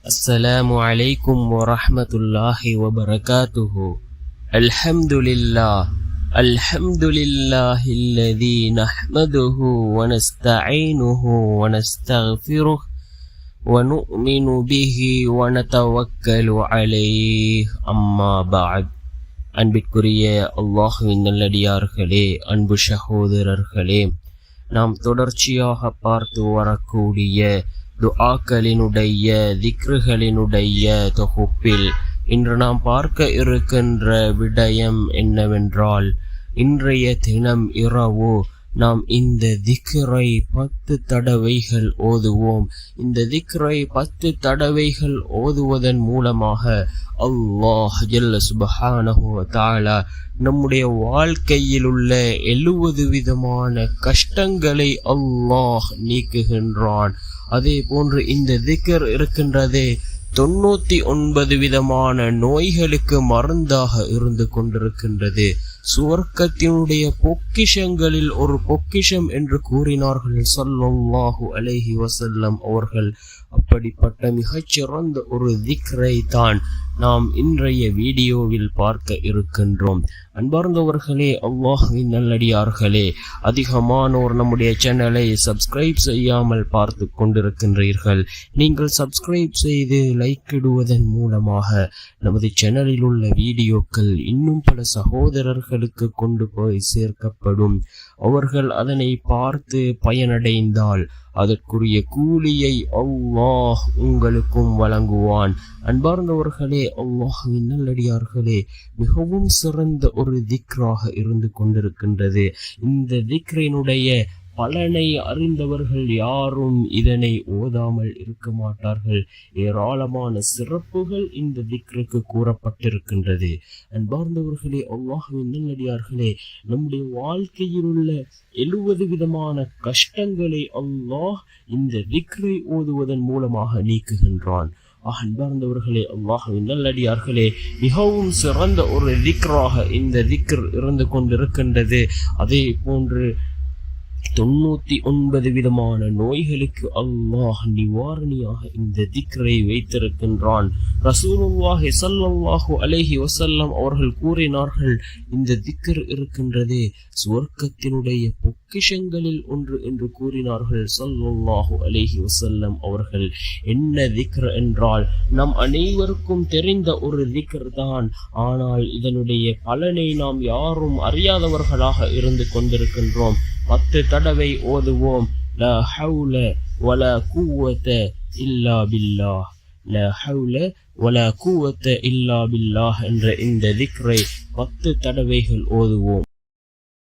السلام عليكم ورحمة الله وبركاته. الحمد لله الذي نحمده ونستعينه ونستغفره ونؤمن به ونتوكل عليه. أما بعد. அன்பிற்குரிய அல்லாஹ்வின் நல்லடியார்களே, அன்பு சகோதரர்களே, நாம் தொடர்ச்சியாக பார்த்து வரக்கூடிய துஆக்களினுடைய திக்ருகளினுடைய தொகுப்பில் இன்று நாம் பார்க்க இருக்கின்ற விடயம் என்னவென்றால், இன்றைய தினம் இரவு நாம் இந்த திக்ரை 10 தடவைகள் ஓதுவோம். இந்த திக்ரை 10 தடவைகள் ஓதுவதன் மூலமாக அல்லாஹ் ஜல்ல சுப்ஹானஹு வ தஆலா நம்முடைய வாழ்க்கையில் உள்ள 70 விதமான கஷ்டங்களை அல்லாஹ் நீக்குகின்றான். அதே போன்று இந்த திக்ர் இருக்கின்றதே 99 விதமான நோய்களுக்கு மருந்தாக இருந்து கொண்டிருக்கின்றது. சுவர்க்கத்தினுடைய பொக்கிஷங்களில் ஒரு பொக்கிஷம் என்று கூறினார்கள் ஸல்லல்லாஹு அலைஹி வஸல்லம் அவர்கள். அப்படிப்பட்ட மிகச்சிறந்த ஒரு திக்ரை தான் நாம் இன்றைய வீடியோவில் பார்க்க இருக்கின்றோம். அன்பார்ந்தவர்களே, அல்லாஹ்வின் நல்லடியார்களே, அதிகமானோர் நம்முடைய சேனலை சப்ஸ்கிரைப் செய்யாமல் பார்த்து கொண்டிருக்கின்றீர்கள். நீங்கள் சப்ஸ்கிரைப் செய்து லைக் இடுவதன் மூலமாக நமது சேனலில் உள்ள வீடியோக்கள் இன்னும் பல சகோதரர்களுக்கு கொண்டு போய் சேர்க்கப்படும். அவர்கள் அதனை பார்த்து பயனடைந்தால் அதற்குரிய கூலியை அல்லாஹ் உங்களுக்கும் வழங்குவான். அன்பார்ந்தவர்களே, அல்லாஹ்வின் நல்லடியார்களே, மிகவும் சிறந்த ஒரு திக்ராக இருந்து கொண்டிருக்கின்றது. இந்த திக்ரினுடைய பலனை அறிந்தவர்கள் யாரும் இதனை ஓதாமல் இருக்க மாட்டார்கள். ஏராளமான சிறப்புகள் இந்த திக்ருக்கு கூறப்பட்டிருக்கின்றது. அன்பார்ந்தவர்களே, அல்லாஹ்வின் நல்லடியார்களே, நம்முடைய வாழ்க்கையில் உள்ள 70 விதமான கஷ்டங்களை அல்லாஹ் இந்த திக்ரை ஓதுவதன் மூலமாக நீக்குகின்றான். அன்பார்ந்தவர்களே, அல்லாஹ்வின் நல்லடியார்களே, மிகவும் சிறந்த ஒரு திக்ராக இந்த திக்ர் இருந்து கொண்டிருக்கின்றது. அதே போன்று 99 விதமான நோய்களுக்கு அல்லாஹ் நிவாரணியாக இந்த திக்ரை வைத்திருக்கின்றான். ரசூலுல்லாஹி ஸல்லல்லாஹு அலைஹி வஸல்லம் அவர்கள் கூறினார்கள், இந்த திக்ர் இருக்கின்றதே சுவர்க்கத்தினுடைய பொக்கிஷங்களில் ஒன்று என்று கூறினார்கள் ஸல்லல்லாஹு அலைஹி வஸல்லம் அவர்கள். என்ன திக்ர் என்றால், நம் அனைவருக்கும் தெரிந்த ஒரு திக்ர் தான். ஆனால் இதனுடைய பலனை நாம் யாரும் அறியாதவர்களாக இருந்து கொண்டிருக்கின்றோம். 10 தடவை ஓதுவோம். லா ஹவுல வலா குவத இல்லா பில்லாஹ், லா ஹவுல வலா குவத இல்லா பில்லாஹ் என்ற இந்த திக்ரை 10 தடவைகள் ஓதுவோம்.